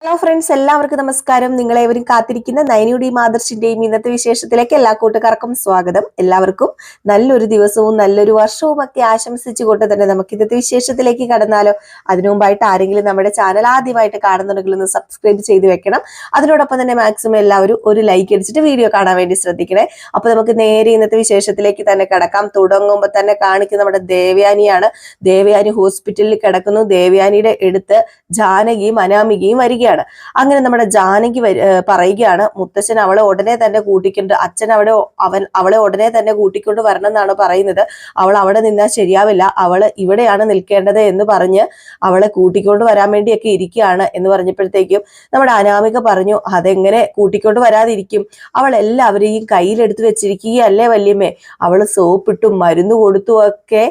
Hello friends, എല്ലാവർക്കും നമസ്കാരം. നിങ്ങളേവരും കാത്തിരിക്കുന്ന നയനിയുടെയും ആദർശിന്റെയും ഇന്നത്തെ വിശേഷത്തിലേക്ക് എല്ലാ കൂട്ടുകാർക്കും സ്വാഗതം. എല്ലാവർക്കും നല്ലൊരു ദിവസവും നല്ലൊരു വർഷവും ഒക്കെ ആശംസിച്ചുകൊണ്ട് തന്നെ നമുക്ക് ഇന്നത്തെ വിശേഷത്തിലേക്ക് കടന്നാലോ. അതിനു മുമ്പായിട്ട് ആരെങ്കിലും നമ്മുടെ ചാനൽ ആദ്യമായിട്ട് കാണുന്നുണ്ടെങ്കിൽ ഒന്ന് സബ്സ്ക്രൈബ് ചെയ്ത് വെക്കണം. അതിനോടൊപ്പം തന്നെ മാക്സിമം എല്ലാവരും ഒരു ലൈക്ക് അടിച്ചിട്ട് വീഡിയോ കാണാൻ വേണ്ടി ശ്രദ്ധിക്കണേ. അപ്പൊ നമുക്ക് നേരെ ഇന്നത്തെ വിശേഷത്തിലേക്ക് തന്നെ കിടക്കാം. തുടങ്ങുമ്പോൾ തന്നെ കാണിക്കുന്ന നമ്മുടെ ദേവയാനിയാണ്. ദേവയാനി ഹോസ്പിറ്റലിൽ കിടക്കുന്നു. ദേവയാനിയുടെ അടുത്ത് ജാനകിയും അനാമികയും വരികയാണ്. അങ്ങനെ നമ്മുടെ ജാനകി പറയുകയാണ്, മുത്തച്ഛൻ അവളെ ഉടനെ തന്നെ കൂട്ടിക്കൊണ്ട് അച്ഛൻ അവളെ ഉടനെ തന്നെ കൂട്ടിക്കൊണ്ട് വരണം എന്നാണ് പറയുന്നത്. അവൾ അവിടെ നിന്നാൽ ശരിയാവില്ല, അവള് ഇവിടെയാണ് നിൽക്കേണ്ടത് എന്ന് പറഞ്ഞ് അവളെ കൂട്ടിക്കൊണ്ട് വരാൻ വേണ്ടിയൊക്കെ ഇരിക്കുകയാണ് എന്ന് പറഞ്ഞപ്പോഴത്തേക്കും നമ്മുടെ അനാമിക പറഞ്ഞു, അതെങ്ങനെ കൂട്ടിക്കൊണ്ട് വരാതിരിക്കും, അവൾ എല്ലാവരെയും കയ്യിലെടുത്ത് വെച്ചിരിക്കുകയല്ലേ വല്യമ്മേ. അവള് സോപ്പിട്ടും മരുന്ന് കൊടുത്തും ഒക്കെ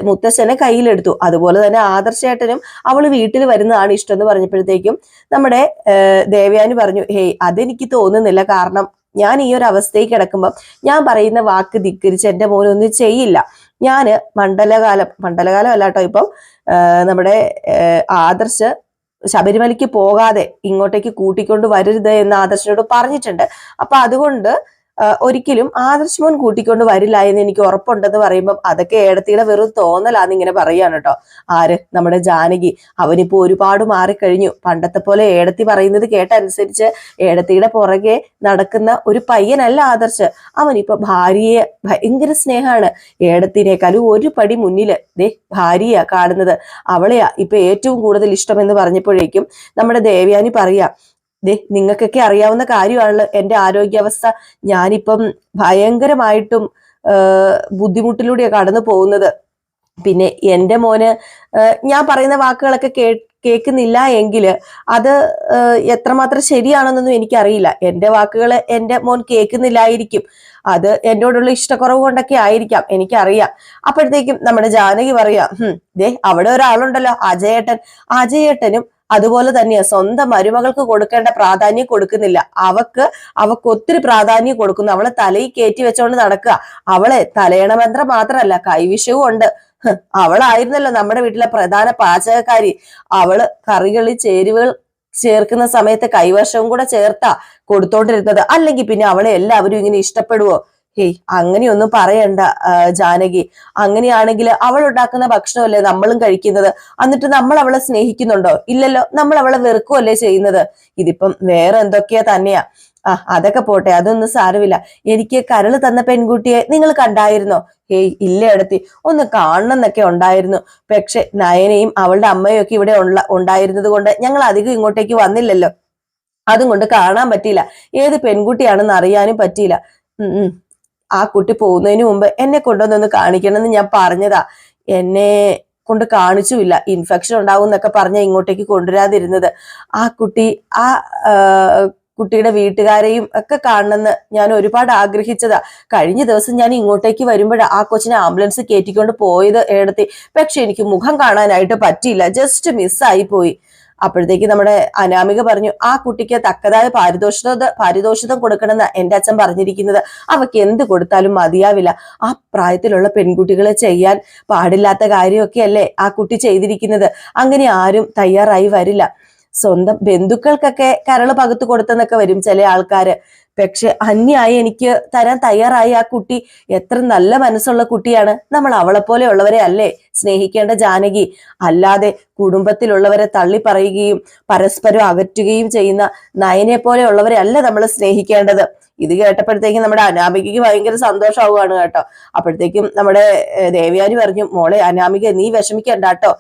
മുത്തച്ഛനെ കയ്യിലെടുത്തു. അതുപോലെ തന്നെ ആദർശേട്ടനും അവള് വീട്ടിൽ വരുന്നതാണ് ഇഷ്ടം എന്ന് പറഞ്ഞപ്പോഴത്തേക്കും നമ്മുടെ ദേവയാനി പറഞ്ഞു, ഹേയ് അതെനിക്ക് തോന്നുന്നില്ല. കാരണം ഞാൻ ഈ ഒരു അവസ്ഥയിൽ കിടക്കുമ്പം ഞാൻ പറയുന്ന വാക്ക് ധിക്കരിച്ച് എന്റെ മോനൊന്നും ചെയ്യില്ല. ഞാന് മണ്ഡലകാലം അല്ല കേട്ടോ, ഇപ്പം നമ്മുടെ ആദർശ് ശബരിമലയ്ക്ക് പോകാതെ ഇങ്ങോട്ടേക്ക് കൂട്ടിക്കൊണ്ട് വരരുത് എന്ന് ആദർശനോട് പറഞ്ഞിട്ടുണ്ട്. അപ്പൊ അതുകൊണ്ട് ഒരിക്കലും ആദർശ് മോൻ കൂട്ടിക്കൊണ്ട് വരില്ല എന്ന് എനിക്ക് ഉറപ്പുണ്ടെന്ന് പറയുമ്പം അതൊക്കെ ഏടത്തിയുടെ വെറും തോന്നലാന്ന് ഇങ്ങനെ പറയാണ് കേട്ടോ. ആര്? നമ്മുടെ ജാനകി. അവനിപ്പോ ഒരുപാട് മാറിക്കഴിഞ്ഞു. പണ്ടത്തെ പോലെ ഏടത്തി പറയുന്നത് കേട്ടനുസരിച്ച് ഏടത്തിയുടെ പുറകെ നടക്കുന്ന ഒരു പയ്യനല്ല ആദർശ്. അവനിപ്പോ ഭാര്യയെ ഭയങ്കര സ്നേഹമാണ്. ഏടത്തിനേക്കാളും ഒരു പടി മുന്നില് ഭാര്യയാ കാണുന്നത്. അവളെയാ ഇപ്പൊ ഏറ്റവും കൂടുതൽ ഇഷ്ടം എന്ന് പറഞ്ഞപ്പോഴേക്കും നമ്മുടെ ദേവയാനി പറയാ, നിങ്ങൾക്കൊക്കെ അറിയാവുന്ന കാര്യമാണല്ലോ എന്റെ ആരോഗ്യാവസ്ഥ. ഞാനിപ്പം ഭയങ്കരമായിട്ടും ബുദ്ധിമുട്ടിലൂടെയാണ് കടന്നു പോകുന്നത്. പിന്നെ എന്റെ മോന് ഞാൻ പറയുന്ന വാക്കുകളൊക്കെ കേൾക്കുന്നില്ല എങ്കിൽ അത് എത്രമാത്രം ശരിയാണെന്നൊന്നും എനിക്കറിയില്ല. എന്റെ വാക്കുകൾ എന്റെ മോൻ കേൾക്കുന്നില്ലായിരിക്കും. അത് എന്നോടുള്ള ഇഷ്ടക്കുറവ് കൊണ്ടൊക്കെ ആയിരിക്കാം, എനിക്കറിയാം. അപ്പോഴത്തേക്കും നമ്മുടെ ജാനകി പറയാ, അവിടെ ഒരാളുണ്ടല്ലോ അജയേട്ടനും അതുപോലെ തന്നെയാ. സ്വന്തം മരുമകൾക്ക് കൊടുക്കേണ്ട പ്രാധാന്യം കൊടുക്കുന്നില്ല. അവക്ക് ഒത്തിരി പ്രാധാന്യം കൊടുക്കുന്നു. അവളെ തലയിൽ കയറ്റി വെച്ചോണ്ട് നടക്കുക. അവളെ തലയണമന്ത്രം മാത്രമല്ല, കൈവിഷവും ഉണ്ട്. അവളായിരുന്നല്ലോ നമ്മുടെ വീട്ടിലെ പ്രധാന പാചകക്കാരി. അവള് കറികളിൽ ചേരുവകൾ ചേർക്കുന്ന സമയത്ത് കൈവശവും കൂടെ ചേർത്താ കൊടുത്തോണ്ടിരുന്നത്. അല്ലെങ്കിൽ പിന്നെ അവളെ എല്ലാവരും ഇങ്ങനെ ഇഷ്ടപ്പെടുവോ? അങ്ങനെയൊന്നും പറയണ്ട ജാനകി. അങ്ങനെയാണെങ്കിൽ അവൾ ഉണ്ടാക്കുന്ന ഭക്ഷണമല്ലേ നമ്മളും കഴിക്കുന്നത്. എന്നിട്ട് നമ്മൾ അവളെ സ്നേഹിക്കുന്നുണ്ടോ? ഇല്ലല്ലോ. നമ്മൾ അവളെ വെറുക്കുമല്ലേ ചെയ്യുന്നത്. ഇതിപ്പം വേറെ എന്തൊക്കെയാ തന്നെയാ. അതൊക്കെ പോട്ടെ, അതൊന്നും സാരമില്ല. എനിക്ക് കരള് തന്ന പെൺകുട്ടിയെ നിങ്ങൾ കണ്ടായിരുന്നോ? ഇല്ല എടുത്തി, ഒന്ന് കാണണം എന്നൊക്കെ ഉണ്ടായിരുന്നു. പക്ഷെ നയനയും അവളുടെ അമ്മയും ഒക്കെ ഇവിടെ ഉണ്ടായിരുന്നത് കൊണ്ട് ഞങ്ങൾ അധികം ഇങ്ങോട്ടേക്ക് വന്നില്ലല്ലോ. അതും കൊണ്ട് കാണാൻ പറ്റിയില്ല. ഏത് പെൺകുട്ടിയാണെന്ന് അറിയാനും പറ്റിയില്ല. ആ കുട്ടി പോകുന്നതിന് മുമ്പ് എന്നെ കൊണ്ടുവന്നൊന്ന് കാണിക്കണമെന്ന് ഞാൻ പറഞ്ഞതാ. എന്നെ കൊണ്ട് കാണിച്ചുമില്ല. ഇൻഫെക്ഷൻ ഉണ്ടാവും എന്നൊക്കെ പറഞ്ഞ ഇങ്ങോട്ടേക്ക് കൊണ്ടുവരാതിരുന്നത്. ആ കുട്ടിയുടെ വീട്ടുകാരെയും ഒക്കെ കാണണമെന്ന് ഞാൻ ഒരുപാട് ആഗ്രഹിച്ചതാ. കഴിഞ്ഞ ദിവസം ഞാൻ ഇങ്ങോട്ടേക്ക് വരുമ്പോഴാണ് ആ കൊച്ചിനെ ആംബുലൻസ് കയറ്റിക്കൊണ്ട് പോയത് ഏടത്തി. പക്ഷെ എനിക്ക് മുഖം കാണാനായിട്ട് പറ്റിയില്ല, ജസ്റ്റ് മിസ്സായി പോയി. അപ്പോഴത്തേക്ക് നമ്മുടെ അനാമിക പറഞ്ഞു, ആ കുട്ടിക്ക് തക്കതായ പാരിതോഷികം കൊടുക്കണമെന്ന് എന്റെ അച്ഛൻ പറഞ്ഞിരിക്കുന്നത്. അവക്ക് എന്ത് കൊടുത്താലും മതിയാവില്ല. ആ പ്രായത്തിലുള്ള പെൺകുട്ടികളെ ചെയ്യാൻ പാടില്ലാത്ത കാര്യമൊക്കെ അല്ലേ ആ കുട്ടി ചെയ്തിരിക്കുന്നത്. അങ്ങനെ ആരും തയ്യാറായി വരില്ല. സ്വന്തം ബന്ധുക്കൾക്കൊക്കെ കരള് പകുത്ത് കൊടുത്തെന്നൊക്കെ വരും ചില ആൾക്കാര്. പക്ഷെ അന്യായി എനിക്ക് തരാൻ തയ്യാറായി ആ കുട്ടി. എത്ര നല്ല മനസ്സുള്ള കുട്ടിയാണ്. നമ്മൾ അവളെ പോലെ ഉള്ളവരെ അല്ലേ സ്നേഹിക്കേണ്ട ജാനകി. അല്ലാതെ കുടുംബത്തിലുള്ളവരെ തള്ളി പറയുകയും പരസ്പരം അകറ്റുകയും ചെയ്യുന്ന നയനെ പോലെ ഉള്ളവരെ അല്ല നമ്മൾ സ്നേഹിക്കേണ്ടത്. ഇത് കേട്ടപ്പോഴത്തേക്കും നമ്മുടെ അനാമികയ്ക്ക് ഭയങ്കര സന്തോഷമാവുകയാണ് കേട്ടോ. അപ്പോഴത്തേക്കും നമ്മുടെ ദേവയാനി പറഞ്ഞു, മോളെ അനാമിക നീ വിഷമിക്കണ്ട കേട്ടോ.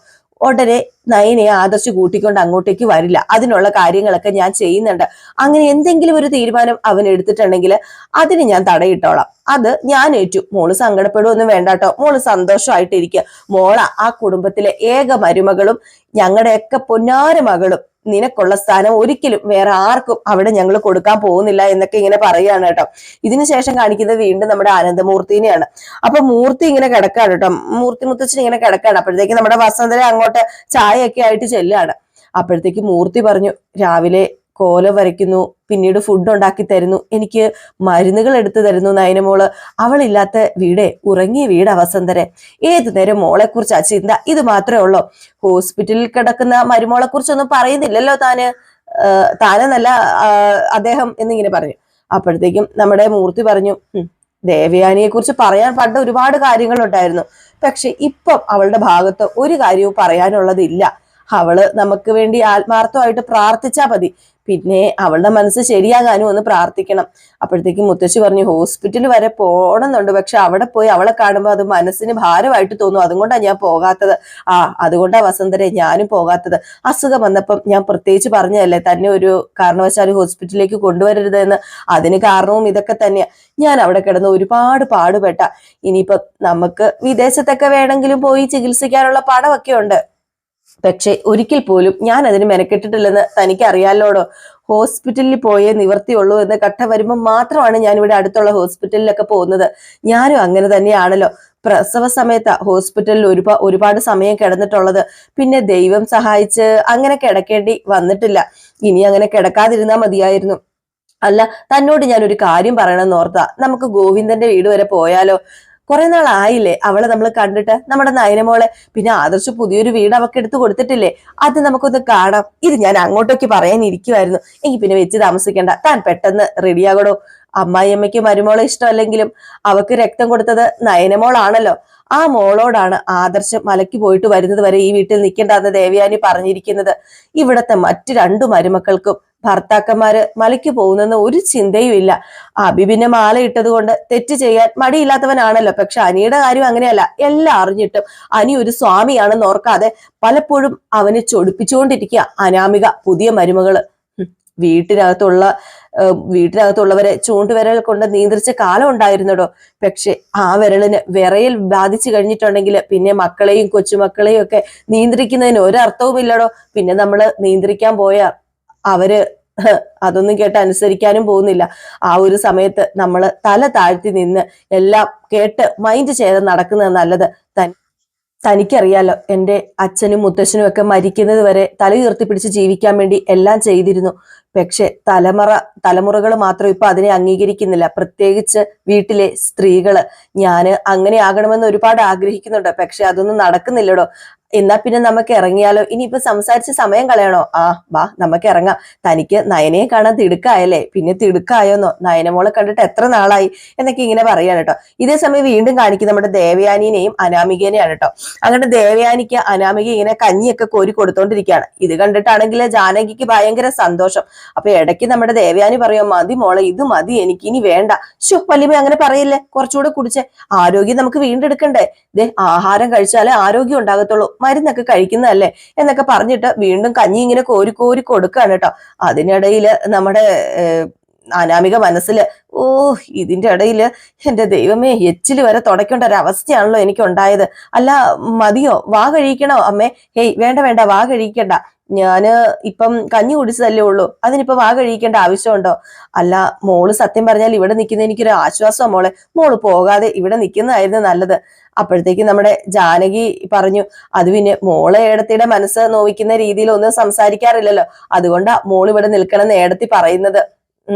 ഉടനെ നയനെ ആദർശ് കൂട്ടിക്കൊണ്ട് അങ്ങോട്ടേക്ക് വരില്ല. അതിനുള്ള കാര്യങ്ങളൊക്കെ ഞാൻ ചെയ്യുന്നുണ്ട്. അങ്ങനെ എന്തെങ്കിലും ഒരു തീരുമാനം അവൻ എടുത്തിട്ടുണ്ടെങ്കിൽ അതിന് ഞാൻ തടയിട്ടോളാം. അത് ഞാൻ ഏറ്റു. മോള് സങ്കടപ്പെടുവൊന്നും വേണ്ട കേട്ടോ. മോള് സന്തോഷമായിട്ടിരിക്കുക. മോള ആ കുടുംബത്തിലെ ഏക മരുമകളും ഞങ്ങളുടെയൊക്കെ പൊന്നാര മകളും. നിനക്കുള്ള സ്ഥാനം ഒരിക്കലും വേറെ ആർക്കും അവിടെ ഞങ്ങൾ കൊടുക്കാൻ പോകുന്നില്ല എന്നൊക്കെ ഇങ്ങനെ പറയാണ് കേട്ടോ. ഇതിനുശേഷം കാണിക്കുന്നത് വീണ്ടും നമ്മുടെ ആനന്ദമൂർത്തിനെയാണ്. അപ്പൊ മൂർത്തി ഇങ്ങനെ കിടക്കാണ് കേട്ടോ. മുത്തച്ഛൻ ഇങ്ങനെ കിടക്കാണ്. അപ്പോഴത്തേക്ക് നമ്മുടെ വസന്തര അങ്ങോട്ട് ചായയൊക്കെ ആയിട്ട് ചെല്ലാണ്. അപ്പോഴത്തേക്ക് മൂർത്തി പറഞ്ഞു, രാവിലെ കോലം വരയ്ക്കുന്നു, പിന്നീട് ഫുഡ് ഉണ്ടാക്കി തരുന്നു, എനിക്ക് മരുന്നുകൾ എടുത്തു തരുന്നു നയനമോള്. അവളില്ലാത്ത വീടേ ഉറങ്ങിയ വീടാ വസന്തരെ. ഏതു നേരം മോളെ കുറിച്ചാ ചിന്ത. ഇത് മാത്രമേ ഉള്ളൂ. ഹോസ്പിറ്റലിൽ കിടക്കുന്ന മരുമോളെ കുറിച്ചൊന്നും പറയുന്നില്ലല്ലോ താന്. താനെന്നല്ല അദ്ദേഹം എന്നിങ്ങനെ പറഞ്ഞു. അപ്പോഴത്തേക്കും നമ്മുടെ മൂർത്തി പറഞ്ഞു, ദേവയാനിയെ കുറിച്ച് പറയാൻ പണ്ട് ഒരുപാട് കാര്യങ്ങളുണ്ടായിരുന്നു. പക്ഷെ ഇപ്പം അവളുടെ ഭാഗത്ത് ഒരു കാര്യവും പറയാനുള്ളതില്ല. അവള് നമുക്ക് വേണ്ടി ആത്മാർത്ഥമായിട്ട് പ്രാർത്ഥിച്ചാ മതി. പിന്നെ അവളുടെ മനസ്സ് ശരിയാകാനും ഒന്ന് പ്രാർത്ഥിക്കണം. അപ്പോഴത്തേക്കും മുത്തശ്ശി പറഞ്ഞു, ഹോസ്പിറ്റലിൽ വരെ പോകണമെന്നുണ്ട്, പക്ഷെ അവിടെ പോയി അവളെ കാണുമ്പോൾ അത് മനസ്സിന് ഭാരമായിട്ട് തോന്നും. അതുകൊണ്ടാണ് ഞാൻ പോകാത്തത്. അതുകൊണ്ടാ വസന്തരെ ഞാനും പോകാത്തത്. അസുഖം വന്നപ്പം ഞാൻ പ്രത്യേകിച്ച് പറഞ്ഞതല്ലേ തന്നെ ഒരു കാരണവശാലും ഹോസ്പിറ്റലിലേക്ക് കൊണ്ടുവരരുത് എന്ന്. അതിന് കാരണവും ഇതൊക്കെ തന്നെയാ. ഞാൻ അവിടെ കിടന്ന് ഒരുപാട് പാടുപെട്ട. ഇനിയിപ്പൊ നമുക്ക് വിദേശത്തൊക്കെ വേണമെങ്കിലും പോയി ചികിത്സിക്കാനുള്ള പണമൊക്കെ ഉണ്ട്. പക്ഷെ ഒരിക്കൽ പോലും ഞാൻ അതിന് മെനക്കെട്ടിട്ടില്ലെന്ന് തനിക്ക് അറിയാലോടോ. ഹോസ്പിറ്റലിൽ പോയേ നിവർത്തിയുള്ളൂ എന്ന് കട്ട വരുമ്പോൾ മാത്രമാണ് ഞാൻ ഇവിടെ അടുത്തുള്ള ഹോസ്പിറ്റലിലൊക്കെ പോകുന്നത്. ഞാനും അങ്ങനെ തന്നെയാണല്ലോ. പ്രസവ സമയത്താ ഹോസ്പിറ്റലിൽ ഒരുപാട് സമയം കിടന്നിട്ടുള്ളത്. പിന്നെ ദൈവം സഹായിച്ച് അങ്ങനെ കിടക്കേണ്ടി വന്നിട്ടില്ല. ഇനി അങ്ങനെ കിടക്കാതിരുന്നാ മതിയായിരുന്നു. അല്ല, തന്നോട് ഞാൻ ഒരു കാര്യം പറയണമെന്ന് ഓർത്താ. നമുക്ക് ഗോവിന്ദന്റെ വീട് വരെ പോയാലോ? കുറെ നാളായില്ലേ അവളെ നമ്മൾ കണ്ടിട്ട്, നമ്മുടെ നയനമോളെ. പിന്നെ ആദർശ് പുതിയൊരു വീട് അവൾക്ക് എടുത്തു കൊടുത്തിട്ടില്ലേ, അത് നമുക്കൊന്ന് കാണാം. ഇത് ഞാൻ അങ്ങോട്ടേക്ക് പറയാനിരിക്കുമായിരുന്നു. എങ്കിൽ പിന്നെ വെച്ച് താമസിക്കണ്ട, താൻ പെട്ടെന്ന് റെഡിയാകടോ. അമ്മായിയമ്മയ്ക്ക് മരുമോളെ ഇഷ്ടമല്ലെങ്കിലും അവക്ക് രക്തം കൊടുത്തത് നയനമോളാണല്ലോ. ആ മോളോടാണ് ആദർശം മലയ്ക്ക് പോയിട്ട് വരുന്നത് വരെ ഈ വീട്ടിൽ നിൽക്കേണ്ടെന്ന് ദേവയാനി പറഞ്ഞിരിക്കുന്നത്. ഇവിടത്തെ മറ്റു രണ്ടു മരുമക്കൾക്കും ഭർത്താക്കന്മാര് മലയ്ക്ക് പോകുന്നെന്ന് ഒരു ചിന്തയും ഇല്ല. അബി പിന്നെ മാല ഇട്ടത് കൊണ്ട് തെറ്റ് ചെയ്യാൻ മടിയില്ലാത്തവനാണല്ലോ. പക്ഷെ അനിയുടെ കാര്യം അങ്ങനെയല്ല. എല്ലാം അറിഞ്ഞിട്ടും അനി ഒരു സ്വാമിയാണെന്ന് ഓർക്കാതെ പലപ്പോഴും അവനെ ചൊടിപ്പിച്ചുകൊണ്ടിരിക്കുക അനാമിക പുതിയ മരുമകള്. വീട്ടിനകത്തുള്ളവരെ ചൂണ്ടുവിരൽ കൊണ്ട് നിയന്ത്രിച്ച കാലം ഉണ്ടായിരുന്നടോ. പക്ഷെ ആ വിരലിന് വിറയൽ ബാധിച്ചു കഴിഞ്ഞിട്ടുണ്ടെങ്കിൽ പിന്നെ മക്കളെയും കൊച്ചുമക്കളെയും ഒക്കെ നിയന്ത്രിക്കുന്നതിന് ഒരർത്ഥവുമില്ലടോ. പിന്നെ നമ്മള് നിയന്ത്രിക്കാൻ പോയാ അവര് അതൊന്നും കേട്ട് അനുസരിക്കാനും പോകുന്നില്ല. ആ ഒരു സമയത്ത് നമ്മള് തല താഴ്ത്തി നിന്ന് എല്ലാം കേട്ട് മൈൻഡ് ചെയ്ത് നടക്കുന്നത് നല്ലത്. തനിക്കറിയാലോ, എൻ്റെ അച്ഛനും മുത്തശ്ശനും ഒക്കെ മരിക്കുന്നത് വരെ തല ഉയർത്തിപ്പിടിച്ച് ജീവിക്കാൻ വേണ്ടി എല്ലാം ചെയ്തിരുന്നു. പക്ഷെ തലമുറകൾ മാത്രം ഇപ്പൊ അതിനെ അംഗീകരിക്കുന്നില്ല. പ്രത്യേകിച്ച് വീട്ടിലെ സ്ത്രീകള്. ഞാന് അങ്ങനെ ആകണമെന്ന് ഒരുപാട് ആഗ്രഹിക്കുന്നുണ്ട്. പക്ഷെ അതൊന്നും നടക്കുന്നില്ലടോ. എന്നാ പിന്നെ നമുക്ക് ഇറങ്ങിയാലോ? ഇനിയിപ്പോ സംസാരിച്ച് സമയം കളയണോ? വാ നമുക്ക് ഇറങ്ങാം. തനിക്ക് നയനയെ കാണാൻ തിടുക്കായല്ലേ? പിന്നെ തിടുക്കായോന്നോ? നയനമോളെ കണ്ടിട്ട് എത്ര നാളായി എന്നൊക്കെ ഇങ്ങനെ പറയാണ് കേട്ടോ. ഇതേ സമയം വീണ്ടും കാണിക്കും നമ്മുടെ ദേവയാനിനെയും അനാമികേനെയാണ് കേട്ടോ. അങ്ങനെ ദേവയാനിക്ക് അനാമിക ഇങ്ങനെ കഞ്ഞിയൊക്കെ കോരി കൊടുത്തോണ്ടിരിക്കുകയാണ്. ഇത് കണ്ടിട്ടാണെങ്കിൽ ജാനകിക്ക് ഭയങ്കര സന്തോഷം. അപ്പൊ ഇടയ്ക്ക് നമ്മുടെ ദേവയാനി പറയും, മതി മോളെ, ഇത് മതി, എനിക്ക് ഇനി വേണ്ട. വല്യമ്മ അങ്ങനെ പറയില്ലേ, കുറച്ചുകൂടെ കുടിച്ചേ, ആരോഗ്യം നമുക്ക് വീണ്ടെടുക്കണ്ടേ. ആഹാരം കഴിച്ചാലേ ആരോഗ്യം ഉണ്ടാകത്തുള്ളൂ, മരുന്നൊക്കെ കഴിക്കുന്നതല്ലേ എന്നൊക്കെ പറഞ്ഞിട്ട് വീണ്ടും കഞ്ഞി ഇങ്ങനെ കോരി കോരി കൊടുക്കുകയാണ് കേട്ടോ. അതിനിടയില് നമ്മുടെ അനാമിക മനസ്സില്, ഇതിന്റെ ഇടയില് എന്റെ ദൈവമേ, എച്ചില് വരെ തുടയ്ക്കേണ്ട ഒരു അവസ്ഥയാണല്ലോ എനിക്ക് ഉണ്ടായത്. അല്ല മതിയോ? വാ കഴിക്കണോ അമ്മേ? ഹേയ് വേണ്ട വേണ്ട, വാ കഴിക്കണ്ട. ഞാന് ഇപ്പം കഞ്ഞി കുടിച്ചതല്ലേ ഉള്ളൂ, അതിനിപ്പോ വാ കഴിക്കേണ്ട ആവശ്യമുണ്ടോ? അല്ല മോള് സത്യം പറഞ്ഞാൽ ഇവിടെ നിൽക്കുന്ന എനിക്കൊരു ആശ്വാസം മോളെ. മോള് പോകാതെ ഇവിടെ നിൽക്കുന്നതായിരുന്നു നല്ലത്. അപ്പോഴത്തേക്ക് നമ്മുടെ ജാനകി പറഞ്ഞു, അത് പിന്നെ മോളെ ഏടത്തിയുടെ മനസ്സ് നോവിക്കുന്ന രീതിയിൽ ഒന്നും സംസാരിക്കാറില്ലല്ലോ, അതുകൊണ്ടാ മോള് ഇവിടെ നിൽക്കണം എന്ന് ഏടത്തി പറയുന്നത്.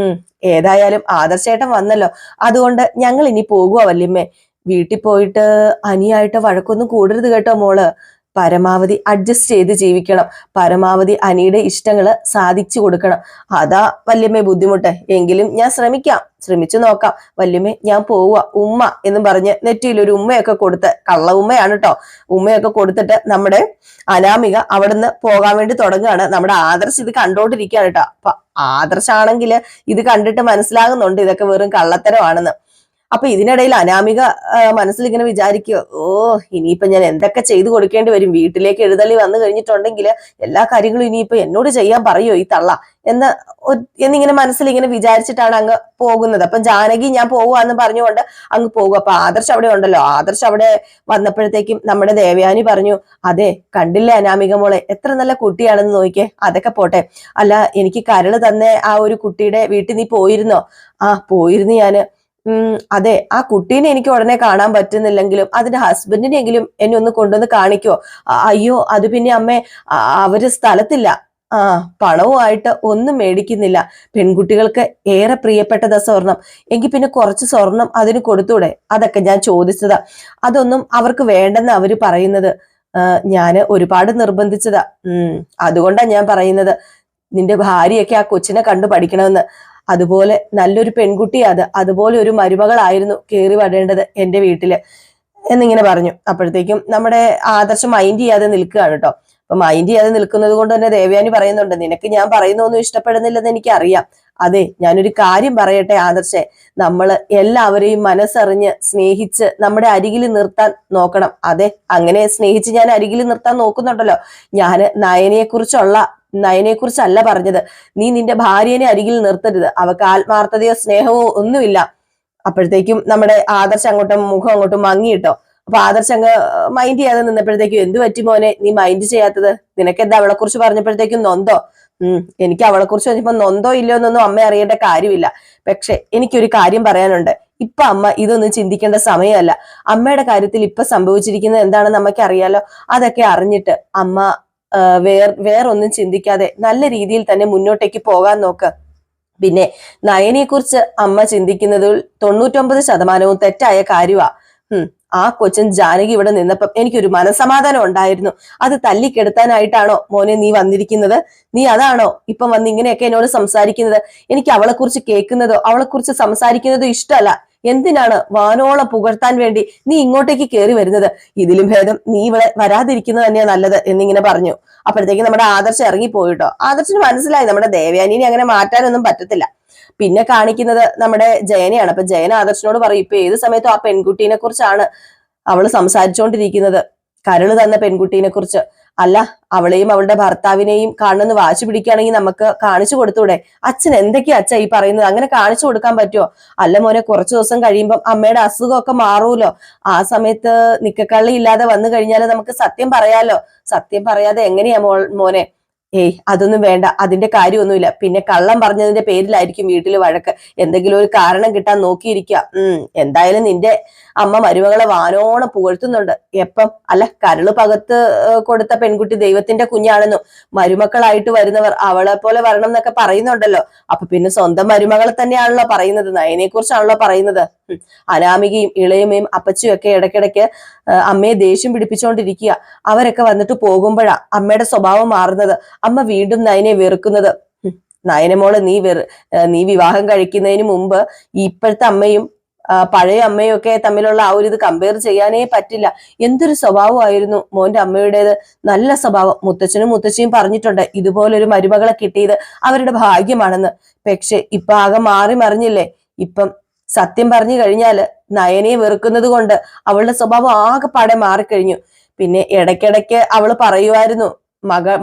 ഏതായാലും ആദർശേട്ടൻ വന്നല്ലോ, അതുകൊണ്ട് ഞങ്ങൾ ഇനി പോകുക വല്യമ്മേ. വീട്ടിൽ പോയിട്ട് അനിയായിട്ട് വഴക്കൊന്നും കൂടരുത് കേട്ടോ മോള്. പരമാവധി അഡ്ജസ്റ്റ് ചെയ്ത് ജീവിക്കണം. പരമാവധി അനിയുടെ ഇഷ്ടങ്ങള് സാധിച്ചു കൊടുക്കണം. അതാ വല്യമ്മേ ബുദ്ധിമുട്ട്. എങ്കിലും ഞാൻ ശ്രമിച്ചു നോക്കാം. വല്യമ്മേ ഞാൻ പോവുക ഉമ്മ എന്നും പറഞ്ഞ് നെറ്റിയിൽ ഒരു ഉമ്മയൊക്കെ കൊടുത്ത്, കള്ള ഉമ്മയാണ് കേട്ടോ, ഉമ്മയൊക്കെ കൊടുത്തിട്ട് നമ്മുടെ അനാമിക അവിടുന്ന് പോകാൻ വേണ്ടി തുടങ്ങുകയാണ്. നമ്മുടെ ആദർശ് ഇത് കണ്ടോണ്ടിരിക്കുകയാണ് കേട്ടോ. അപ്പൊ ആദർശാണെങ്കിൽ ഇത് കണ്ടിട്ട് മനസ്സിലാകുന്നുണ്ട് ഇതൊക്കെ വെറും കള്ളത്തരമാണെന്ന്. അപ്പൊ ഇതിനിടയിൽ അനാമിക മനസ്സിൽ ഇങ്ങനെ വിചാരിക്കുക, ഇനിയിപ്പൊ ഞാൻ എന്തൊക്കെ ചെയ്തു കൊടുക്കേണ്ടി വരും. വീട്ടിലേക്ക് എഴുതള്ളി വന്നു കഴിഞ്ഞിട്ടുണ്ടെങ്കിൽ എല്ലാ കാര്യങ്ങളും ഇനിയിപ്പൊ എന്നോട് ചെയ്യാൻ പറയോ ഈ തള്ള എന്നിങ്ങനെ മനസ്സിൽ ഇങ്ങനെ വിചാരിച്ചിട്ടാണ് അങ്ങ് പോകുന്നത്. അപ്പൊ ജാനകി ഞാൻ പോവാന്ന് പറഞ്ഞുകൊണ്ട് അങ്ങ് പോകും. അപ്പൊ ആദർശ് അവിടെ ഉണ്ടല്ലോ. ആദർശ് അവിടെ വന്നപ്പോഴത്തേക്കും നമ്മുടെ ദേവയാനി പറഞ്ഞു, അതെ കണ്ടില്ലേ അനാമിക മോളെ, എത്ര നല്ല കുട്ടിയാണെന്ന് നോക്കിയേ. അതൊക്കെ പോട്ടെ, അല്ല എനിക്ക് കരള് തന്നെ ആ ഒരു കുട്ടിയുടെ വീട്ടിൽ നീ പോയിരുന്നോ? പോയിരുന്നു ഞാന്. അതെ, ആ കുട്ടീനെ എനിക്ക് ഉടനെ കാണാൻ പറ്റുന്നില്ലെങ്കിലും അതിന്റെ ഹസ്ബൻഡിനെങ്കിലും എന്നെ ഒന്ന് കൊണ്ടുവന്ന് കാണിക്കോ? അയ്യോ അത് പിന്നെ അമ്മേ, അവര് സ്ഥലത്തില്ല. പണവുമായിട്ട് ഒന്നും മേടിക്കുന്നില്ല. പെൺകുട്ടികൾക്ക് ഏറെ പ്രിയപ്പെട്ടതാ സ്വർണം. എങ്കിൽ പിന്നെ കുറച്ച് സ്വർണം അതിന് കൊടുത്തൂടെ? അതൊക്കെ ഞാൻ ചോദിച്ചതാ. അതൊന്നും അവർക്ക് വേണ്ടെന്ന് അവര് പറയുന്നത്. ഞാന് ഒരുപാട് നിർബന്ധിച്ചതാ. അതുകൊണ്ടാ ഞാൻ പറയുന്നത്. നിന്റെ ഭാര്യയൊക്കെ ആ കൊച്ചിനെ കണ്ടു പഠിക്കണമെന്ന്. അതുപോലെ നല്ലൊരു പെൺകുട്ടി അതുപോലെ ഒരു മരുമകളായിരുന്നു കയറി വരേണ്ടത് എന്റെ വീട്ടില് എന്നിങ്ങനെ പറഞ്ഞു. അപ്പോഴത്തേക്കും നമ്മുടെ ആദർശം മൈൻഡ് ചെയ്യാതെ നിൽക്കുകയാണ് കേട്ടോ. അപ്പൊ മൈൻഡ് ചെയ്യാതെ നിൽക്കുന്നത് കൊണ്ട് തന്നെ ദേവയാനി പറയുന്നുണ്ട്, നിനക്ക് ഞാൻ പറയുന്നൊന്നും ഇഷ്ടപ്പെടുന്നില്ലെന്ന് എനിക്കറിയാം. അതെ, ഞാനൊരു കാര്യം പറയട്ടെ ആദർശെ, നമ്മള് എല്ലാവരെയും മനസ്സറിഞ്ഞ് സ്നേഹിച്ച് നമ്മുടെ അരികിൽ നിർത്താൻ നോക്കണം. അതെ, അങ്ങനെ സ്നേഹിച്ച് ഞാൻ അരികിൽ നിർത്താൻ നോക്കുന്നുണ്ടല്ലോ. ഞാന് നയനെ കുറിച്ചല്ല പറഞ്ഞത്. നീ നിന്റെ ഭാര്യനെ അരികിൽ നിർത്തരുത്. അവക്ക് ആത്മാർത്ഥതയോ സ്നേഹമോ ഒന്നുമില്ല. അപ്പോഴത്തേക്കും നമ്മുടെ ആദർശ് മുഖം അങ്ങോട്ടും മങ്ങിയിട്ടോ. അപ്പൊ ആദർശ് അങ്ങ് മൈൻഡ് ചെയ്യാതെ നിന്നപ്പോഴത്തേക്കും, എന്തു പറ്റി മോനെ നീ മൈൻഡ് ചെയ്യാത്തത്? നിനക്ക് എന്താ അവളെ കുറിച്ച് പറഞ്ഞപ്പോഴത്തേക്കും നൊന്തോ? എനിക്ക് അവളെ കുറിച്ച് പറഞ്ഞപ്പോ നൊന്തോ ഇല്ലയോ എന്നൊന്നും അമ്മ അറിയേണ്ട കാര്യമില്ല. പക്ഷെ എനിക്കൊരു കാര്യം പറയാനുണ്ട്. ഇപ്പൊ അമ്മ ഇതൊന്നും ചിന്തിക്കേണ്ട സമയമല്ല. അമ്മയുടെ കാര്യത്തിൽ ഇപ്പൊ സംഭവിച്ചിരിക്കുന്നത് എന്താണെന്ന് അമ്മയ്ക്ക് അറിയാലോ. അതൊക്കെ അറിഞ്ഞിട്ട് അമ്മ വേറൊന്നും ചിന്തിക്കാതെ നല്ല രീതിയിൽ തന്നെ മുന്നോട്ടേക്ക് പോകാൻ നോക്ക്. പിന്നെ നയനെ കുറിച്ച് അമ്മ ചിന്തിക്കുന്നതിൽ 99% തെറ്റായ കാര്യമാ. ആ കൊച്ചൻ ജാനകി ഇവിടെ നിന്നപ്പം എനിക്കൊരു മനസമാധാനം ഉണ്ടായിരുന്നു. അത് തല്ലിക്കെടുത്താനായിട്ടാണോ മോനെ നീ വന്നിരിക്കുന്നത്? നീ അതാണോ ഇപ്പം വന്ന് ഇങ്ങനെയൊക്കെ എന്നോട് സംസാരിക്കുന്നത്? എനിക്ക് അവളെ കുറിച്ച് കേൾക്കുന്നതോ അവളെ കുറിച്ച് സംസാരിക്കുന്നതോ ഇഷ്ടമല്ല. എന്തിനാണ് വാനോളം പുകഴ്ത്താൻ വേണ്ടി നീ ഇങ്ങോട്ടേക്ക് കയറി വരുന്നത്? ഇതിലും ഭേദം നീ ഇവിടെ വരാതിരിക്കുന്നത് തന്നെയാ നല്ലത് എന്നിങ്ങനെ പറഞ്ഞു. അപ്പോഴത്തേക്ക് നമ്മുടെ ആദർശം ഇറങ്ങിപ്പോയിട്ടോ. ആദർശിന് മനസ്സിലായി നമ്മുടെ ദേവയാനിനെ അങ്ങനെ മാറ്റാനൊന്നും പറ്റത്തില്ല. പിന്നെ കാണിക്കുന്നത് നമ്മുടെ ജയനെയാണ്. അപ്പൊ ജയൻ ആദർശിനോട് പറയും, ഇപ്പൊ ഏത് സമയത്തും ആ പെൺകുട്ടീനെ കുറിച്ചാണ് അവള് സംസാരിച്ചുകൊണ്ടിരിക്കുന്നത്, കരള് തന്ന പെൺകുട്ടീനെ കുറിച്ച്. അല്ല, അവളെയും അവളുടെ ഭർത്താവിനെയും കാണുന്ന വാശി പിടിക്കുകയാണെങ്കിൽ നമുക്ക് കാണിച്ചു കൊടുത്തൂടെ? അച്ഛൻ എന്തൊക്കെയാ അച്ഛ ഈ പറയുന്നത്? അങ്ങനെ കാണിച്ചു കൊടുക്കാൻ പറ്റുമോ? അല്ല മോനെ, കുറച്ചു ദിവസം കഴിയുമ്പം അമ്മയുടെ അസുഖമൊക്കെ മാറൂലോ. ആ സമയത്ത് നിക്കക്കള്ളി ഇല്ലാതെ വന്നു കഴിഞ്ഞാൽ നമുക്ക് സത്യം പറയാലോ. സത്യം പറയാതെ എങ്ങനെയാ മോനെ? ഏയ് അതൊന്നും വേണ്ട, അതിന്റെ കാര്യമൊന്നുമില്ല. പിന്നെ കള്ളം പറഞ്ഞതിന്റെ പേരിലായിരിക്കും വീട്ടിൽ വഴക്ക്. എന്തെങ്കിലും ഒരു കാരണം കിട്ടാൻ നോക്കിയിരിക്കുക. എന്തായാലും നിന്റെ അമ്മ മരുമകളെ വാനോണം പുകഴ്ത്തുന്നുണ്ട്. എപ്പം? അല്ല, കരള് പകത്ത് കൊടുത്ത പെൺകുട്ടി ദൈവത്തിന്റെ കുഞ്ഞാണെന്നും മരുമക്കളായിട്ട് വരുന്നവർ അവളെ പോലെ വരണം എന്നൊക്കെ പറയുന്നുണ്ടല്ലോ. അപ്പൊ പിന്നെ സ്വന്തം മരുമകളെ തന്നെയാണല്ലോ പറയുന്നത്, നയനെ കുറിച്ചാണല്ലോ പറയുന്നത്. അനാമികയും ഇളയമ്മയും അപ്പച്ചിയും ഒക്കെ ഇടയ്ക്കിടയ്ക്ക് അമ്മയെ ദേഷ്യം പിടിപ്പിച്ചുകൊണ്ടിരിക്കുക. അവരൊക്കെ വന്നിട്ട് പോകുമ്പോഴാ അമ്മയുടെ സ്വഭാവം മാറുന്നത്. അമ്മ വീണ്ടും നയനെ വെറുക്കുന്നത്. നയനമോള് നീ വിവാഹം കഴിക്കുന്നതിന് മുമ്പ് ഇപ്പോഴത്തെ അമ്മയും പഴയ അമ്മയും ഒക്കെ തമ്മിലുള്ള ആ ഒരു ഇത് കമ്പയർ ചെയ്യാനേ പറ്റില്ല. എന്തൊരു സ്വഭാവമായിരുന്നു മോന്റെ അമ്മയുടേത്, നല്ല സ്വഭാവം. മുത്തച്ഛനും മുത്തശ്ശിയും പറഞ്ഞിട്ടുണ്ട് ഇതുപോലൊരു മരുമകളെ കിട്ടിയത് അവരുടെ ഭാഗ്യമാണെന്ന്. പക്ഷെ ഇപ്പൊ ആകെ മാറി മറിഞ്ഞില്ലേ. ഇപ്പം സത്യം പറഞ്ഞു കഴിഞ്ഞാല് നയനെ വെറുക്കുന്നത് കൊണ്ട് അവളുടെ സ്വഭാവം ആകെ പാടെ മാറിക്കഴിഞ്ഞു. പിന്നെ ഇടയ്ക്കിടയ്ക്ക് അവള് പറയുമായിരുന്നു,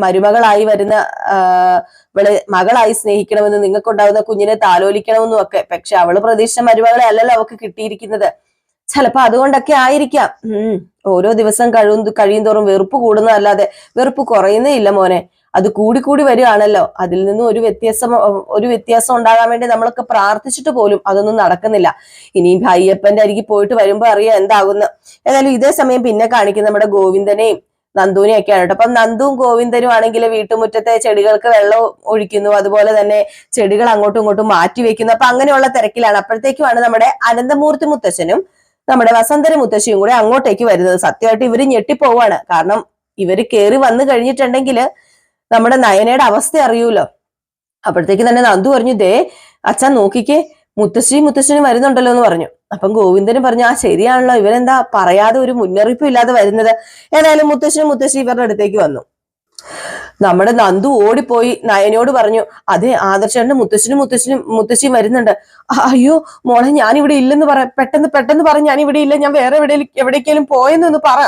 മരുമകളായി വരുന്ന മകളായി സ്നേഹിക്കണമെന്ന്, നിങ്ങൾക്കുണ്ടാവുന്ന കുഞ്ഞിനെ താലോലിക്കണമെന്നും ഒക്കെ. പക്ഷെ അവള് പ്രതീക്ഷിച്ച മരുമകളെ അല്ലല്ലോ അവക്ക് കിട്ടിയിരിക്കുന്നത്. ചിലപ്പോ അതുകൊണ്ടൊക്കെ ആയിരിക്കാം. ഓരോ ദിവസം കഴിയും തോറും വെറുപ്പ് കൂടുന്നതല്ലാതെ വെറുപ്പ് കുറയുന്നേ ഇല്ല മോനെ. അത് കൂടി വരികയാണല്ലോ. അതിൽ നിന്നും ഒരു വ്യത്യാസം ഉണ്ടാകാൻ വേണ്ടി നമ്മളൊക്കെ പ്രാർത്ഥിച്ചിട്ട് പോലും അതൊന്നും നടക്കുന്നില്ല. ഇനിയും അയ്യപ്പന്റെ അരികിൽ പോയിട്ട് വരുമ്പോ അറിയാം എന്താകുന്ന. ഏതായാലും ഇതേ സമയം പിന്നെ കാണിക്കുന്ന നമ്മുടെ ഗോവിന്ദനെയും നന്ദുവിനെയൊക്കെയാണ് കേട്ടോ. അപ്പം നന്ദുവും ഗോവിന്ദനും ആണെങ്കിൽ വീട്ടുമുറ്റത്തെ ചെടികൾക്ക് വെള്ളം ഒഴിക്കുന്നു, അതുപോലെ തന്നെ ചെടികൾ അങ്ങോട്ടും ഇങ്ങോട്ടും മാറ്റി വെക്കുന്നു. അപ്പൊ അങ്ങനെയുള്ള തിരക്കിലാണ്. അപ്പോഴത്തേക്കുമാണ് നമ്മുടെ അനന്തമൂർത്തി മുത്തശ്ശനും നമ്മുടെ വസന്തര മുത്തശ്ശിയും കൂടെ അങ്ങോട്ടേക്ക് വരുന്നത്. സത്യമായിട്ട് ഇവര് ഞെട്ടിപ്പോവാണ്. കാരണം ഇവര് കയറി വന്നു കഴിഞ്ഞിട്ടുണ്ടെങ്കിൽ നമ്മുടെ നയനയുടെ അവസ്ഥ അറിയൂലോ. അപ്പോഴത്തേക്ക് തന്നെ നന്ദു പറഞ്ഞു, ദേ അച്ഛൻ നോക്കിക്കേ, മുത്തശ്ശനും വരുന്നുണ്ടല്ലോ എന്ന് പറഞ്ഞു. അപ്പം ഗോവിന്ദനും പറഞ്ഞു, ആ ശരിയാണല്ലോ, ഇവരെന്താ പറയാതെ ഒരു മുന്നറിയിപ്പും ഇല്ലാതെ വരുന്നത്. ഏതായാലും മുത്തശ്ശി ഇവരുടെ അടുത്തേക്ക് വന്നു. നമ്മുടെ നന്ദു ഓടിപ്പോയി നയനോട് പറഞ്ഞു, അതെ ആദർശന്റെ മുത്തശ്ശിയും വരുന്നുണ്ട്. അയ്യോ മോളെ, ഞാൻ ഇവിടെ ഇല്ലെന്ന് പെട്ടെന്ന് പറ, ഞാൻ ഇവിടെ ഇല്ല, ഞാൻ വേറെ എവിടേക്കെങ്കിലും പോയെന്നൊന്ന് പറ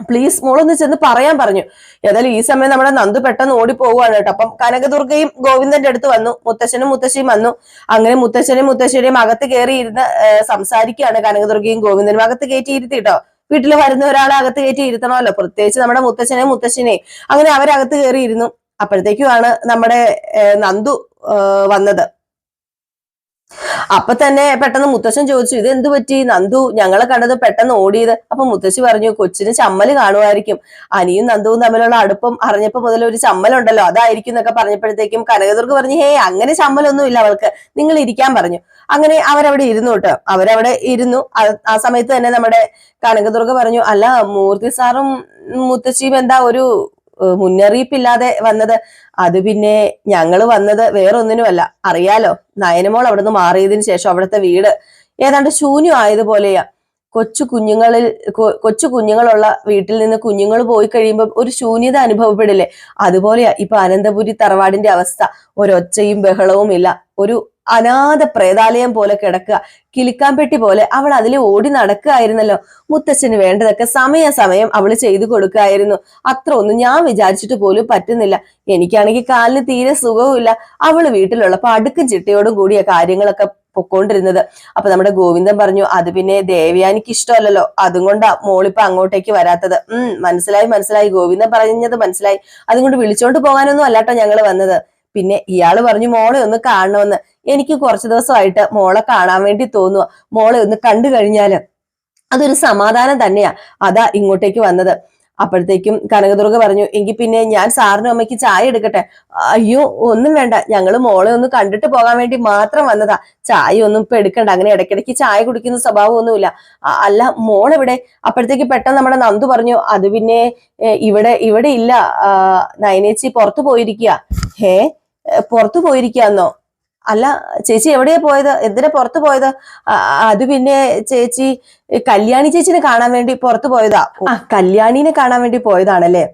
പ്ലീസ്, മോളൊന്ന് ചെന്ന് പറയാൻ പറഞ്ഞു. ഏതായാലും ഈ സമയം നമ്മുടെ നന്ദു പെട്ടെന്ന് ഓടിപ്പോവുകയാണ് കേട്ടോ. അപ്പം കനകദുർഗയും ഗോവിന്ദന്റെ അടുത്ത് വന്നു, മുത്തശ്ശിയും വന്നു. അങ്ങനെ മുത്തശ്ശിയുടെയും അകത്ത് കയറി ഇരുന്ന് സംസാരിക്കുകയാണ്. കനകദുർഗയും ഗോവിന്ദനും അകത്ത് കയറ്റി ഇരുത്തിട്ടോ. വീട്ടിൽ വരുന്ന ഒരാളെ അകത്ത് കയറ്റി ഇരുത്തണമല്ലോ, പ്രത്യേകിച്ച് നമ്മുടെ മുത്തശ്ശിനെയും. അങ്ങനെ അവരകത്ത് കയറി ഇരുന്നു. അപ്പോഴത്തേക്കുമാണ് നമ്മുടെ നന്ദു വന്നത്. അപ്പൊ തന്നെ പെട്ടെന്ന് മുത്തശ്ശൻ ചോദിച്ചു, ഇത് എന്ത് പറ്റി നന്ദു, ഞങ്ങളെ കണ്ടത് പെട്ടെന്ന് ഓടിയത്? അപ്പൊ മുത്തശ്ശി പറഞ്ഞു, കൊച്ചിന് ചമ്മല് കാണുമായിരിക്കും, അനിയും നന്ദുവും തമ്മിലുള്ള അടുപ്പം അറിഞ്ഞപ്പോ മുതൽ ഒരു ചമ്മലുണ്ടല്ലോ, അതായിരിക്കും എന്നൊക്കെ പറഞ്ഞപ്പോഴത്തേക്കും കനകദുർഗ പറഞ്ഞു, ഹേ അങ്ങനെ ചമ്മലൊന്നും ഇല്ല അവൾക്ക്, നിങ്ങൾ ഇരിക്കാൻ പറഞ്ഞു. അങ്ങനെ അവരവിടെ ഇരുന്നു കേട്ടോ. അവരവിടെ ഇരുന്നു. ആ സമയത്ത് തന്നെ നമ്മുടെ കനകദുർഗ പറഞ്ഞു, അല്ല മൂർത്തി സാറും മുത്തശ്ശിയും എന്താ ഒരു മുന്നറിയിപ്പില്ലാതെ വന്നത്? അത് പിന്നെ ഞങ്ങള് വന്നത് വേറൊന്നിനുമല്ല, അറിയാലോ, നയനമോൾ അവിടുന്ന് മാറിയതിനു ശേഷം അവിടുത്തെ വീട് ഏതാണ്ട് ശൂന്യം ആയതുപോലെയാ. കൊച്ചു കുഞ്ഞുങ്ങളുള്ള വീട്ടിൽ നിന്ന് കുഞ്ഞുങ്ങൾ പോയി കഴിയുമ്പോൾ ഒരു ശൂന്യത അനുഭവപ്പെടില്ലേ? അതുപോലെയാ ഇപ്പൊ അനന്തപുരി തറവാടിന്റെ അവസ്ഥ. ഒരൊച്ചയും ബഹളവും ഇല്ല. ഒരു അനാഥ പ്രേതാലയം പോലെ കിടക്കുക. കിളിക്കാൻപെട്ടി പോലെ അവൾ അതിലെ ഓടി നടക്കുകയായിരുന്നല്ലോ. മുത്തച്ഛന് വേണ്ടതൊക്കെ സമയാസമയം അവള് ചെയ്തു കൊടുക്കുകയായിരുന്നു. അത്ര ഒന്നും ഞാൻ വിചാരിച്ചിട്ട് പോലും പറ്റുന്നില്ല. എനിക്കാണെങ്കിൽ കാലിന് തീരെ സുഖവുമില്ല. അവള് വീട്ടിലുള്ളപ്പോ അടുക്കും ചിട്ടയോടും കൂടിയ കാര്യങ്ങളൊക്കെ പൊക്കോണ്ടിരുന്നത്. അപ്പൊ നമ്മുടെ ഗോവിന്ദൻ പറഞ്ഞു, അത് പിന്നെ ദേവയാനിക്ക് ഇഷ്ടമല്ലല്ലോ, അതുകൊണ്ടാ മോളിപ്പോ അങ്ങോട്ടേക്ക് വരാത്തത്. മനസ്സിലായി, ഗോവിന്ദൻ പറഞ്ഞത് മനസ്സിലായി. അതുകൊണ്ട് വിളിച്ചോണ്ട് പോകാനൊന്നും അല്ലാട്ടോ ഞങ്ങള് വന്നത്. പിന്നെ ഇയാള് പറഞ്ഞു മോളെ ഒന്ന് കാണണമെന്ന്. എനിക്ക് കുറച്ചു ദിവസമായിട്ട് മോളെ കാണാൻ വേണ്ടി തോന്നുക. മോളെ ഒന്ന് കണ്ടു കഴിഞ്ഞാല് അതൊരു സമാധാനം തന്നെയാ. അതാ ഇങ്ങോട്ടേക്ക് വന്നത്. അപ്പോഴത്തേക്കും കനകദുർഗ പറഞ്ഞു, എങ്കിൽ പിന്നെ ഞാൻ സാറിനും അമ്മയ്ക്ക് ചായ എടുക്കട്ടെ? അയ്യോ, ഒന്നും വേണ്ട, ഞങ്ങള് മോളെ ഒന്ന് കണ്ടിട്ട് പോകാൻ വേണ്ടി മാത്രം വന്നതാ. ചായ ഒന്നും ഇപ്പൊ എടുക്കണ്ട. അങ്ങനെ ഇടയ്ക്കിടയ്ക്ക് ചായ കുടിക്കുന്ന സ്വഭാവമൊന്നുമില്ല. അല്ല, മോളെവിടെ? അപ്പോഴത്തേക്ക് പെട്ടെന്ന് നമ്മുടെ നന്ദു പറഞ്ഞു, അത് പിന്നെ ഇവിടെ ഇല്ല, നയനേച്ചി പുറത്തു പോയിരിക്കുക. പുറത്തു പോയിരിക്കാന്നോ? അല്ല ചേച്ചി എവിടെയാ പോയത്? എന്തിനാ പുറത്തു പോയത്? അത് പിന്നെ ചേച്ചി കല്യാണി ചേച്ചിനെ കാണാൻ വേണ്ടി പുറത്തു പോയതാ. കല്യാണിനെ കാണാൻ വേണ്ടി പോയതാണല്ലേ.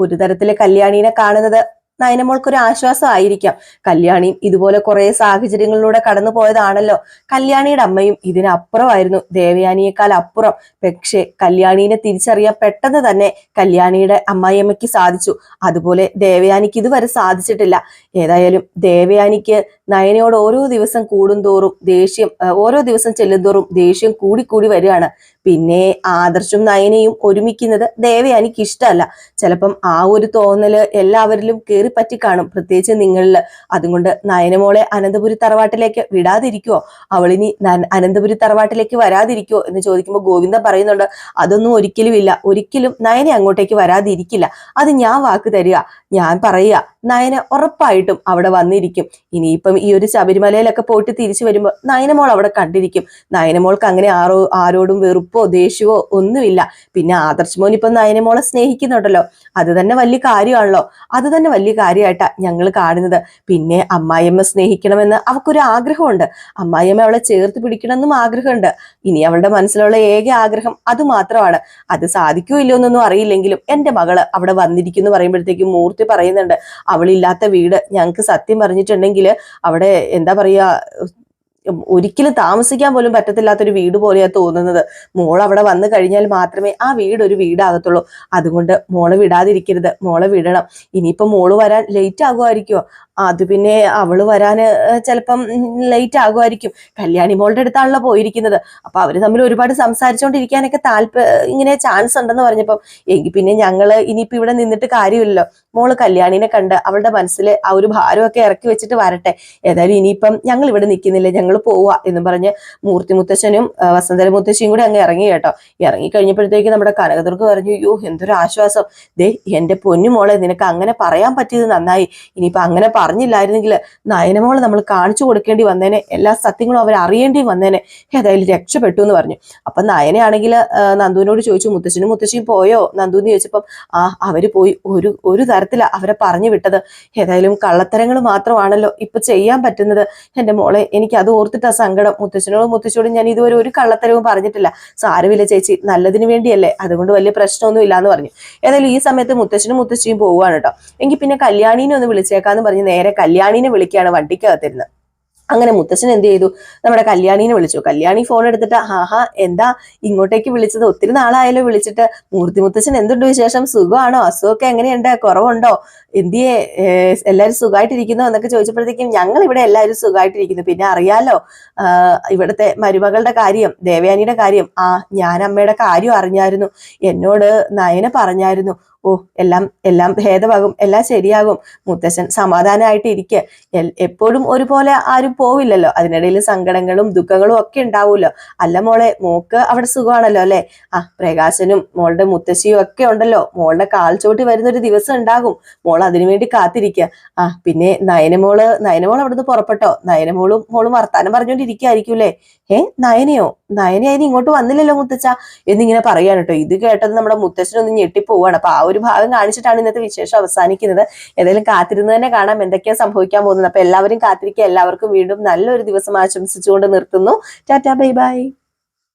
ഒരു തരത്തില് കല്യാണിനെ കാണുന്നത് നയനമോൾക്കൊരു ആശ്വാസമായിരിക്കാം. കല്യാണി ഇതുപോലെ കുറെ സാഹചര്യങ്ങളിലൂടെ കടന്നു പോയതാണല്ലോ. കല്യാണിയുടെ അമ്മയും ഇതിനപ്പുറമായിരുന്നു, ദേവയാനിയേക്കാൾ അപ്പുറം. പക്ഷേ കല്യാണീനെ തിരിച്ചറിയാൻ പെട്ടെന്ന് തന്നെ കല്യാണിയുടെ അമ്മായിയമ്മയ്ക്ക് സാധിച്ചു. അതുപോലെ ദേവയാനിക്ക് ഇതുവരെ സാധിച്ചിട്ടില്ല. ഏതായാലും ദേവയാനിക്ക് നയനയോട് ഓരോ ദിവസം കൂടുന്തോറും ദേഷ്യം, ഓരോ ദിവസം ചെല്ലുന്തോറും ദേഷ്യം കൂടിക്കൂടി വരികയാണ്. പിന്നെ ആദർശും നയനയും ഒരുമിക്കുന്നത് ദേവയാനിക്ക് ഇഷ്ടമല്ല. ചിലപ്പം ആ ഒരു തോന്നല് എല്ലാവരിലും പറ്റി കാണും, പ്രത്യേകിച്ച് നിങ്ങളിൽ. അതുകൊണ്ട് നയനമോളെ അനന്തപുരി തറവാട്ടിലേക്ക് വിടാതിരിക്കുവോ? അവളിനി അനന്തപുരി തറവാട്ടിലേക്ക് വരാതിരിക്കുവോ എന്ന് ചോദിക്കുമ്പോൾ ഗോവിന്ദൻ പറയുന്നുണ്ട്, അതൊന്നും ഒരിക്കലും ഇല്ല. ഒരിക്കലും നയനെ അങ്ങോട്ടേക്ക് വരാതിരിക്കില്ല. അത് ഞാൻ വാക്ക് തരിക. ഞാൻ പറയുക, നയന ഉറപ്പായിട്ടും അവിടെ വന്നിരിക്കും. ഇനിയിപ്പം ഈ ഒരു ശബരിമലയിലൊക്കെ പോയിട്ട് തിരിച്ചു വരുമ്പോൾ നയനമോൾ അവിടെ കണ്ടിരിക്കും. നയനമോൾക്ക് അങ്ങനെ ആരോടും വെറുപ്പോ ദേഷ്യമോ ഒന്നുമില്ല. പിന്നെ ആദർശ് മോൻ ഇപ്പൊ നയനമോളെ സ്നേഹിക്കുന്നുണ്ടല്ലോ, അത് തന്നെ വലിയ കാര്യമാണല്ലോ. അത് തന്നെ വലിയ കാര്യമായിട്ടാ ഞങ്ങൾ കാണുന്നത്. പിന്നെ അമ്മായിയമ്മ സ്നേഹിക്കണമെന്ന് അവൾക്കൊരു ആഗ്രഹമുണ്ട്. അമ്മായിയമ്മ അവളെ ചേർത്ത് പിടിക്കണമെന്നും ആഗ്രഹമുണ്ട്. ഇനി അവളുടെ മനസ്സിലുള്ള ഏക ആഗ്രഹം അത് മാത്രമാണ്. അത് സാധിക്കോ ഇല്ലയോ എന്നൊന്നും അറിയില്ലെങ്കിലും എന്റെ മകള് അവിടെ വന്നിരിക്കുന്നു പറയുമ്പോഴത്തേക്കും മൂർത്തി പറയുന്നുണ്ട്, അവളില്ലാത്ത വീട് ഞങ്ങൾക്ക് സത്യം പറഞ്ഞിട്ടുണ്ടെങ്കിൽ അവിടെ എന്താ പറയാ, ഒരിക്കലും താമസിക്കാൻ പോലും പറ്റത്തില്ലാത്തൊരു വീട് പോലെയാ തോന്നുന്നത്. മോൾ അവിടെ വന്നു കഴിഞ്ഞാൽ മാത്രമേ ആ വീട് ഒരു വീടാകത്തുള്ളൂ. അതുകൊണ്ട് മോളെ വിടാതിരിക്കരുത്, മോളെ വിടണം. ഇനിയിപ്പം മോള് വരാൻ ലേറ്റ് ആകുമായിരിക്കുമോ? അത് പിന്നെ അവള് വരാന് ചിലപ്പം ലേറ്റ് ആകുമായിരിക്കും. കല്യാണി മോളുടെ അടുത്താണല്ലോ പോയിരിക്കുന്നത്. അപ്പൊ അവര് തമ്മിൽ ഒരുപാട് സംസാരിച്ചുകൊണ്ടിരിക്കാനൊക്കെ ഇങ്ങനെ ചാൻസ് ഉണ്ടെന്ന് പറഞ്ഞപ്പം, എങ്കിൽ പിന്നെ ഞങ്ങള് ഇനിയിപ്പോ ഇവിടെ നിന്നിട്ട് കാര്യമില്ലല്ലോ. മോള് കല്യാണിനെ കണ്ട് അവളുടെ മനസ്സിൽ ആ ഒരു ഭാരമൊക്കെ ഇറക്കി വെച്ചിട്ട് വരട്ടെ. ഏതായാലും ഇനിയിപ്പം ഞങ്ങൾ ഇവിടെ നിൽക്കുന്നില്ല, ഞങ്ങൾ പോവാ എന്നും പറഞ്ഞ് മൂർത്തി മുത്തശ്ശനും വസന്തര മുത്തശ്ശിയും കൂടെ അങ്ങ് ഇറങ്ങി കേട്ടോ. ഇറങ്ങി കഴിഞ്ഞപ്പോഴത്തേക്ക് നമ്മുടെ കനകദുർഗ പറഞ്ഞു, അയ്യോ എന്തൊരു ആശ്വാസം. ദേ എന്റെ പൊന്നു മോളെ, നിനക്ക് അങ്ങനെ പറയാൻ പറ്റിയത് നന്നായി. ഇനിയിപ്പൊ അങ്ങനെ പറഞ്ഞില്ലായിരുന്നെങ്കിൽ നയനമോളെ നമ്മൾ കാണിച്ചു കൊടുക്കേണ്ടി വന്നേനെ, എല്ലാ സത്യങ്ങളും അവർ അറിയേണ്ടി വന്നേനെ. ഏതായാലും രക്ഷപ്പെട്ടു എന്ന് പറഞ്ഞു. അപ്പൊ നയനയാണെങ്കിൽ നന്ദുവിനോട് ചോദിച്ചു, മുത്തശ്ശനും മുത്തശ്ശിയും പോയോ നന്ദു എന്ന് ചോദിച്ചപ്പം, അവര് പോയി. ഒരു തരത്തിലാ അവരെ പറഞ്ഞു വിട്ടത്. ഏതായാലും കള്ളത്തരങ്ങൾ മാത്രമാണല്ലോ ഇപ്പൊ ചെയ്യാൻ പറ്റുന്നത്. എന്റെ മോളെ, എനിക്ക് അത് ഓർത്തിട്ടാ സങ്കടം. മുത്തശ്ശനോടും മുത്തശ്ശിയോടും ഞാൻ ഇതുവരെ ഒരു കള്ളത്തരവും പറഞ്ഞിട്ടില്ല. സാരമില്ല ചേച്ചി, നല്ലതിന് വേണ്ടിയല്ലേ, അതുകൊണ്ട് വലിയ പ്രശ്നമൊന്നും ഇല്ലാന്ന് പറഞ്ഞു. ഏതായാലും ഈ സമയത്ത് മുത്തശ്ശനും മുത്തശ്ശിയും പോവുകയാണ് കേട്ടോ. എങ്കിൽ പിന്നെ കല്യാണീനെ ഒന്ന് വിളിച്ചേക്കാന്ന് പറഞ്ഞ് നേരെ കല്യാണീനെ വിളിക്കുകയാണ് വണ്ടിക്കകത്തിരുന്ന്. അങ്ങനെ മുത്തശ്ശൻ എന്ത് ചെയ്തു, നമ്മുടെ കല്യാണീനെ വിളിച്ചു. കല്യാണി ഫോൺ എടുത്തിട്ട്, എന്താ ഇങ്ങോട്ടേക്ക് വിളിച്ചത്? ഒത്തിരി നാളായാലോ വിളിച്ചിട്ട്. മൂർത്തി മുത്തശ്ശൻ എന്തുണ്ട് വിശേഷം? സുഖമാണോ? അസുഖമൊക്കെ എങ്ങനെയുണ്ട്? കുറവുണ്ടോ? എന്തിയെ എല്ലാവരും സുഖമായിട്ടിരിക്കുന്നോ എന്നൊക്കെ ചോദിച്ചപ്പോഴത്തേക്കും, ഞങ്ങൾ ഇവിടെ എല്ലാവരും സുഖമായിട്ടിരിക്കുന്നു. പിന്നെ അറിയാലോ ഇവിടുത്തെ മരുമകളുടെ കാര്യം, ദേവയാനിയുടെ കാര്യം. ഞാൻ അമ്മയുടെ കാര്യം അറിഞ്ഞായിരുന്നു. എന്നോട് നയന പറഞ്ഞായിരുന്നു. എല്ലാം ഭേദമാകും, എല്ലാം ശരിയാകും. മുത്തശ്ശൻ സമാധാനമായിട്ട് ഇരിക്കുക. എപ്പോഴും ഒരുപോലെ ആരും പോവില്ലല്ലോ. അതിനിടയിൽ സങ്കടങ്ങളും ദുഃഖങ്ങളും ഒക്കെ ഉണ്ടാവുമല്ലോ. അല്ല മോളെ, മോക്ക് അവിടെ സുഖമാണല്ലോ അല്ലെ? പ്രകാശനും മോളുടെ മുത്തശ്ശിയും ഒക്കെ ഉണ്ടല്ലോ. മോളുടെ കാൽ ചോട്ടി വരുന്നൊരു ദിവസം ഉണ്ടാകും. മോൾ അതിനുവേണ്ടി കാത്തിരിക്കുക. പിന്നെ നയനമോൾ അവിടുന്ന് പുറപ്പെട്ടോ? മോളും വർത്താനം പറഞ്ഞോണ്ടിരിക്കുകയായിരിക്കും. നയനയോ? നയനയായി ഇങ്ങോട്ട് വന്നില്ലല്ലോ മുത്തച്ഛ എന്നിങ്ങനെ പറയാൻ കേട്ടോ. ഇത് കേട്ടത് നമ്മുടെ മുത്തച്ഛനൊന്ന് ഞെട്ടിപ്പോവാണ്. അപ്പൊ ആ ഒരു ഭാഗം കാണിച്ചിട്ടാണ് ഇന്നത്തെ വിശേഷം അവസാനിക്കുന്നത്. ഏതായാലും കാത്തിരുന്ന് തന്നെ കാണാം എന്തൊക്കെയാ സംഭവിക്കാൻ പോകുന്നത്. അപ്പൊ എല്ലാവരും കാത്തിരിക്കുക. എല്ലാവർക്കും വീണ്ടും നല്ലൊരു ദിവസം ആശംസിച്ചുകൊണ്ട് നിർത്തുന്നു. Tata, bye bye.